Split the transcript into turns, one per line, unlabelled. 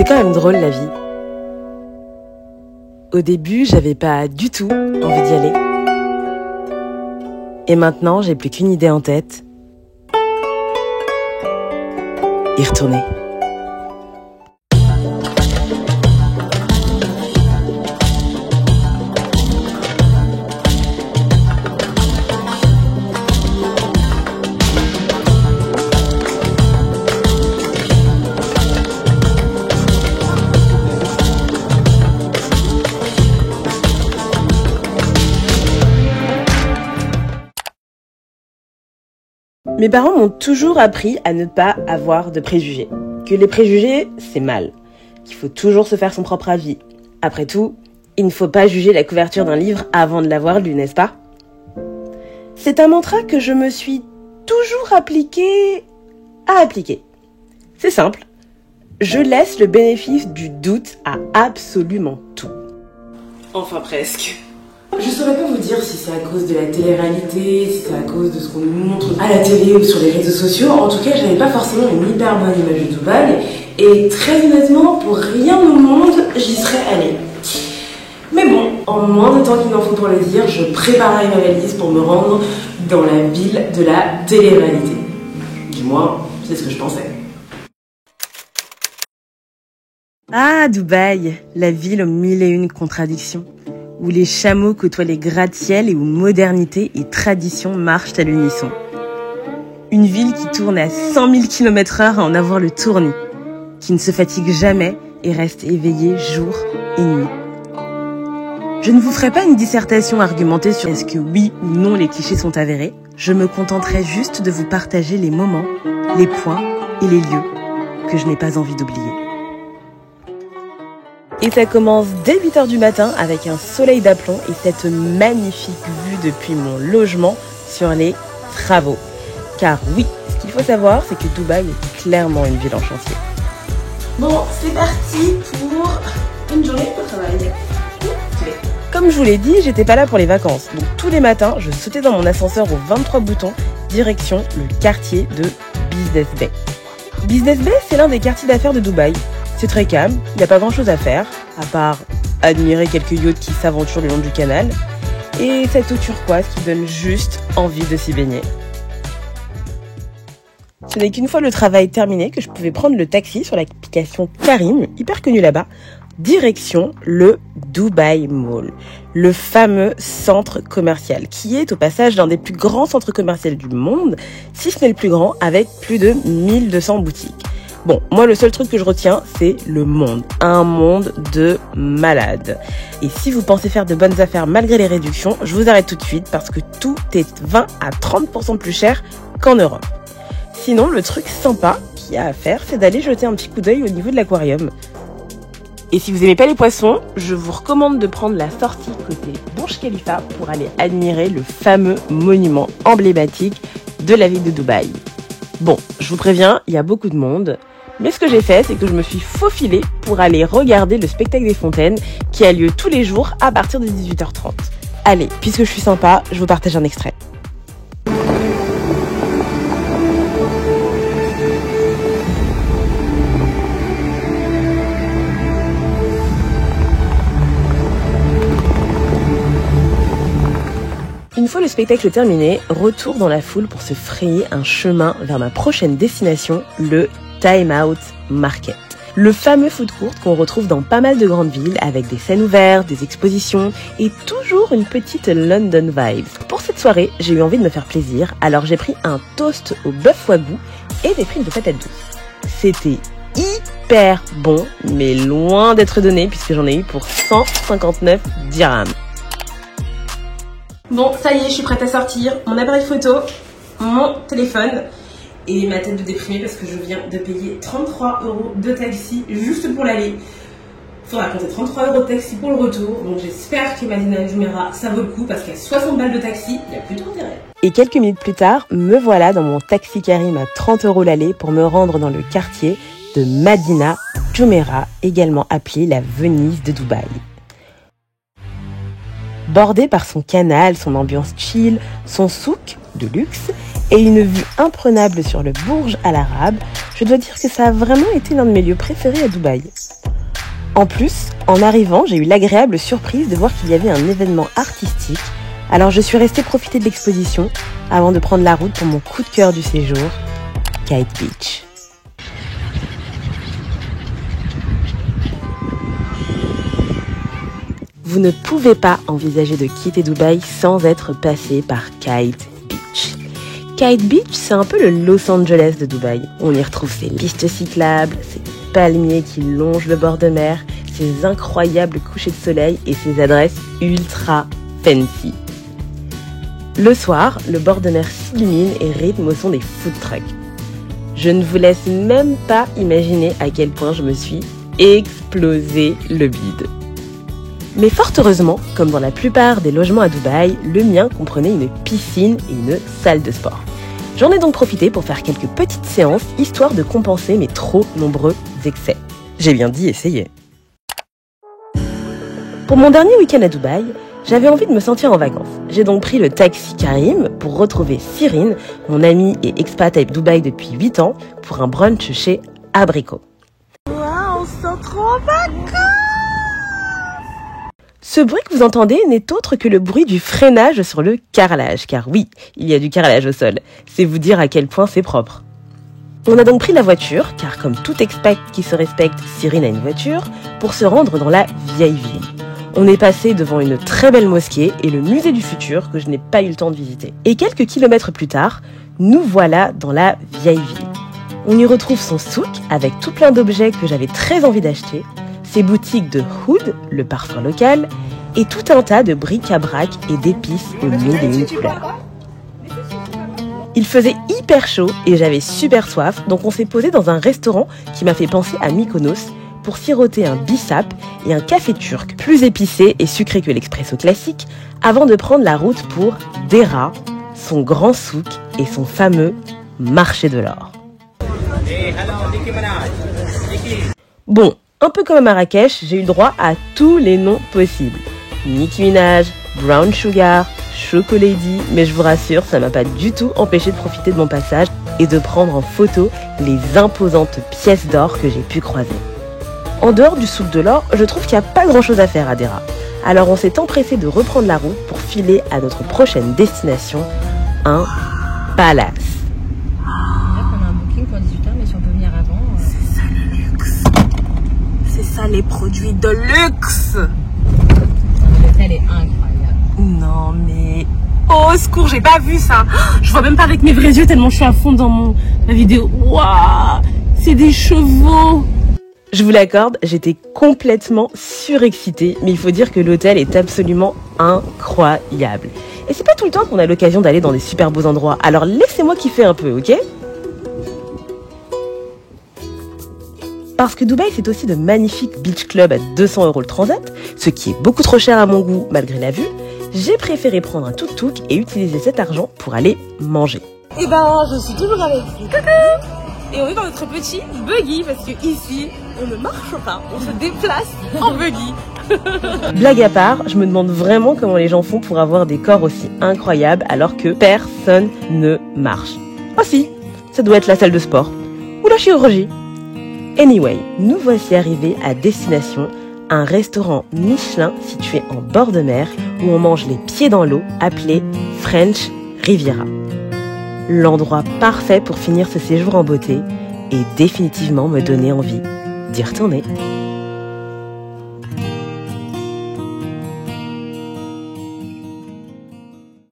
quand même drôle la vie. Au début, j'avais pas du tout envie d'y aller. Et maintenant, j'ai plus qu'une idée en tête. Y retourner. Mes parents m'ont toujours appris à ne pas avoir de préjugés. Que les préjugés, c'est mal. Qu'il faut toujours se faire son propre avis. Après tout, il ne faut pas juger la couverture d'un livre avant de l'avoir lu, n'est-ce pas? C'est un mantra que je me suis toujours appliqué à appliquer. C'est simple. Je laisse le bénéfice du doute à absolument tout. Enfin presque. Je saurais pas vous dire si c'est à cause de la télé-réalité, si c'est à cause de ce qu'on nous montre à la télé ou sur les réseaux sociaux. En tout cas, j'avais pas forcément une hyper bonne image de Dubaï. Et très honnêtement, pour rien au monde, j'y serais allée. Mais bon, en moins de temps qu'il n'en faut pour le dire, je préparais ma valise pour me rendre dans la ville de la télé-réalité. Du moins, c'est ce que je pensais. Ah, Dubaï, la ville aux mille et une contradictions. Où les chameaux côtoient les gratte-ciel et où modernité et tradition marchent à l'unisson. Une ville qui tourne à 100 000 km/h à en avoir le tournis, qui ne se fatigue jamais et reste éveillée jour et nuit. Je ne vous ferai pas une dissertation argumentée sur est-ce que oui ou non les clichés sont avérés. Je me contenterai juste de vous partager les moments, les points et les lieux que je n'ai pas envie d'oublier. Et ça commence dès 8h du matin avec un soleil d'aplomb et cette magnifique vue depuis mon logement sur les travaux. Car oui, ce qu'il faut savoir, c'est que Dubaï est clairement une ville en chantier. Bon, c'est parti pour une journée au travail. Comme je vous l'ai dit, j'étais pas là pour les vacances. Donc tous les matins, je sautais dans mon ascenseur aux 23 boutons, direction le quartier de Business Bay. Business Bay, c'est l'un des quartiers d'affaires de Dubaï. C'est très calme, il n'y a pas grand chose à faire, à part admirer quelques yachts qui s'aventurent le long du canal, et cette eau turquoise qui donne juste envie de s'y baigner. Ce n'est qu'une fois le travail terminé que je pouvais prendre le taxi sur l'application Carim, hyper connue là-bas, direction le Dubai Mall, le fameux centre commercial, qui est au passage l'un des plus grands centres commerciaux du monde, si ce n'est le plus grand, avec plus de 1200 boutiques. Bon, moi le seul truc que je retiens, c'est le monde. Un monde de malades. Et si vous pensez faire de bonnes affaires malgré les réductions, je vous arrête tout de suite parce que tout est 20 à 30% plus cher qu'en Europe. Sinon, le truc sympa qu'il y a à faire, c'est d'aller jeter un petit coup d'œil au niveau de l'aquarium. Et si vous aimez pas les poissons, je vous recommande de prendre la sortie côté Burj Khalifa pour aller admirer le fameux monument emblématique de la ville de Dubaï. Bon, je vous préviens, il y a beaucoup de monde. Mais ce que j'ai fait, c'est que je me suis faufilée pour aller regarder le spectacle des fontaines qui a lieu tous les jours à partir de 18h30. Allez, puisque je suis sympa, je vous partage un extrait. Une fois le spectacle terminé, retour dans la foule pour se frayer un chemin vers ma prochaine destination, le Time Out Market. Le fameux food court qu'on retrouve dans pas mal de grandes villes avec des scènes ouvertes, des expositions et toujours une petite London vibe. Pour cette soirée, j'ai eu envie de me faire plaisir, alors j'ai pris un toast au bœuf wagyu et des frites de patates douces. C'était hyper bon, mais loin d'être donné puisque j'en ai eu pour 159 dirhams. Bon, ça y est, je suis prête à sortir. Mon appareil photo, mon téléphone et ma tête de déprimée parce que je viens de payer 33 € de taxi juste pour l'aller. Faudra compter 33 € de taxi pour le retour. Donc j'espère que Madina Jumeirah, ça vaut le coup parce qu'à 60 balles de taxi, il n'y a plus d'intérêt. Et quelques minutes plus tard, me voilà dans mon taxi Carim à 30 € l'aller pour me rendre dans le quartier de Madina Jumeirah, également appelée la Venise de Dubaï. Bordé par son canal, son ambiance chill, son souk de luxe et une vue imprenable sur le Burj Al Arab, je dois dire que ça a vraiment été l'un de mes lieux préférés à Dubaï. En plus, en arrivant, j'ai eu l'agréable surprise de voir qu'il y avait un événement artistique, alors je suis restée profiter de l'exposition avant de prendre la route pour mon coup de cœur du séjour, Kite Beach. Vous ne pouvez pas envisager de quitter Dubaï sans être passé par Kite Beach. Kite Beach, c'est un peu le Los Angeles de Dubaï. On y retrouve ses pistes cyclables, ses palmiers qui longent le bord de mer, ses incroyables couchers de soleil et ses adresses ultra fancy. Le soir, le bord de mer s'illumine et rythme au son des food trucks. Je ne vous laisse même pas imaginer à quel point je me suis explosé le bide. Mais fort heureusement, comme dans la plupart des logements à Dubaï, le mien comprenait une piscine et une salle de sport. J'en ai donc profité pour faire quelques petites séances, histoire de compenser mes trop nombreux excès. J'ai bien dit essayer. Pour mon dernier week-end à Dubaï, j'avais envie de me sentir en vacances. J'ai donc pris le taxi Karim pour retrouver Cyrine, mon amie et expat à Dubaï depuis 8 ans, pour un brunch chez Abricot. Waouh, on se sent trop en vacances! Ce bruit que vous entendez n'est autre que le bruit du freinage sur le carrelage, car oui, il y a du carrelage au sol. C'est vous dire à quel point c'est propre. On a donc pris la voiture, car comme tout expat qui se respecte, Cyrine a une voiture, pour se rendre dans la vieille ville. On est passé devant une très belle mosquée et le musée du futur que je n'ai pas eu le temps de visiter. Et quelques kilomètres plus tard, nous voilà dans la vieille ville. On y retrouve son souk avec tout plein d'objets que j'avais très envie d'acheter, ses boutiques de Oud, le parfum local, et tout un tas de bric-à-brac et d'épices aux mille et une couleurs. Il faisait hyper chaud et j'avais super soif, donc on s'est posé dans un restaurant qui m'a fait penser à Mykonos pour siroter un bissap et un café turc plus épicé et sucré que l'expresso classique, avant de prendre la route pour Deira, son grand souk et son fameux marché de l'or. Bon, un peu comme à Marrakech, j'ai eu droit à tous les noms possibles. Nicki Minaj, Brown Sugar, Chocolady, mais je vous rassure, ça m'a pas du tout empêché de profiter de mon passage et de prendre en photo les imposantes pièces d'or que j'ai pu croiser. En dehors du souk de l'or, je trouve qu'il n'y a pas grand chose à faire à Deira. Alors on s'est empressé de reprendre la route pour filer à notre prochaine destination, un palace.
On a un booking pour 18h, mais si on peut venir avant...
C'est ça le luxe. C'est ça les produits de luxe.
L'hôtel est incroyable.
Non mais... Oh, au secours, j'ai pas vu ça. Je vois même pas avec mes vrais yeux tellement je suis à fond dans ma vidéo. Waouh, c'est des chevaux. Je vous l'accorde, j'étais complètement surexcitée, mais il faut dire que l'hôtel est absolument incroyable. Et c'est pas tout le temps qu'on a l'occasion d'aller dans des super beaux endroits, alors laissez-moi kiffer un peu, ok ? Parce que Dubaï, c'est aussi de magnifiques beach clubs à 200 € le transat, ce qui est beaucoup trop cher à mon goût malgré la vue. J'ai préféré prendre un tuk-tuk et utiliser cet argent pour aller manger.
Et ben, je suis toujours avec vous. Coucou! Et on est dans notre petit buggy parce que ici, on ne marche pas, on se déplace en buggy.
Blague à part, je me demande vraiment comment les gens font pour avoir des corps aussi incroyables alors que personne ne marche. Oh si, ça doit être la salle de sport ou la chirurgie. Anyway, nous voici arrivés à destination, un restaurant Michelin situé en bord de mer où on mange les pieds dans l'eau, appelé French Riviera. L'endroit parfait pour finir ce séjour en beauté et définitivement me donner envie d'y retourner.